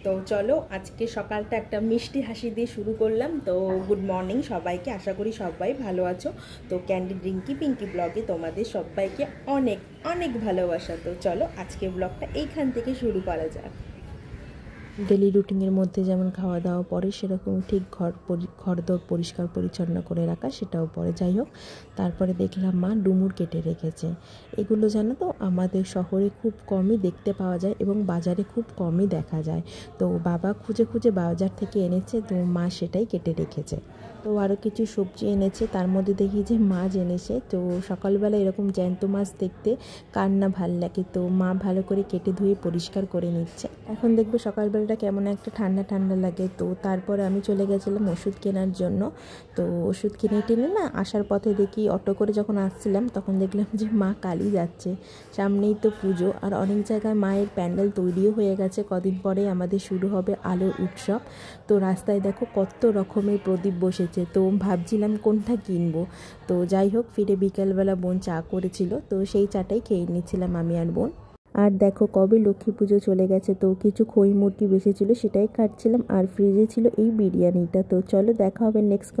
তো চলো আজকে সকালটা একটা মিষ্টি হাসি দিয়ে শুরু করলাম। তো গুড মর্নিং সবাইকে, আশা করি সবাই ভালো আছো। তো ক্যান্ডি ড্রিঙ্কি পিঙ্কি ব্লগে তোমাদের সবাইকে অনেক অনেক ভালোবাসা। তো চলো আজকে ব্লগটা এইখান থেকে শুরু করা যাক। ডেলি রুটিনের মধ্যে যেমন খাওয়া দাওয়া পড়ে, সেরকম ঠিক ঘরদোর পরিষ্কার পরিচ্ছন্ন করে রাখা সেটাও পড়ে। যাই হোক, তারপরে দেখলাম মা ডুমুর কেটে রেখেছে। এগুলো জানো তো আমাদের শহরে খুব কমই দেখতে পাওয়া যায় এবং বাজারে খুব কমই দেখা যায়। তো বাবা খুঁজে খুঁজে বাজার থেকে এনেছে, তো মা সেটাই কেটে রেখেছে। তো আরও কিছু সবজি এনেছে, তার মধ্যে দেখি যে মাছ এনেছে। তো সকালবেলা এরকম জ্যান্ত মাছ দেখতে কার না ভাল লাগে। তো মা ভালো করে কেটে ধুয়ে পরিষ্কার করে নিচ্ছে। এখন দেখবে সকালবেলাটা কেমন একটা ঠান্ডা ঠান্ডা লাগে। তো তারপরে আমি চলে গেছিলাম ওষুধ কেনার জন্য। তো ওষুধ কিনে টেনে না আসার পথে দেখি অটো করে যখন আসছিলাম তখন দেখলাম যে মা কালী যাচ্ছে। সামনেই তো পুজো, আর অনেক জায়গায় মায়ের প্যান্ডেল তৈরিও হয়ে গেছে। কদিন পরে আমাদের শুরু হবে আলোর উৎসব। তো রাস্তায় দেখো কত রকমের প্রদীপ বসেছে। তো ভাবছিলাম কোনটা কিনবো। তো যাই হোক, ফিরে বিকেলবেলা বোন চা করেছিল, তো সেই চাটাই খেয়ে নিচ্ছিলাম আমি আর বোন। আর দেখো কবে লক্ষ্মী পুজো চলে গেছে। তো কিছু খই মুরগি বেঁচেছিল, সেটাই খাচ্ছিলাম। আর ফ্রিজে ছিল এই বিরিয়ানিটা। তো চলো দেখা হবে নেক্সট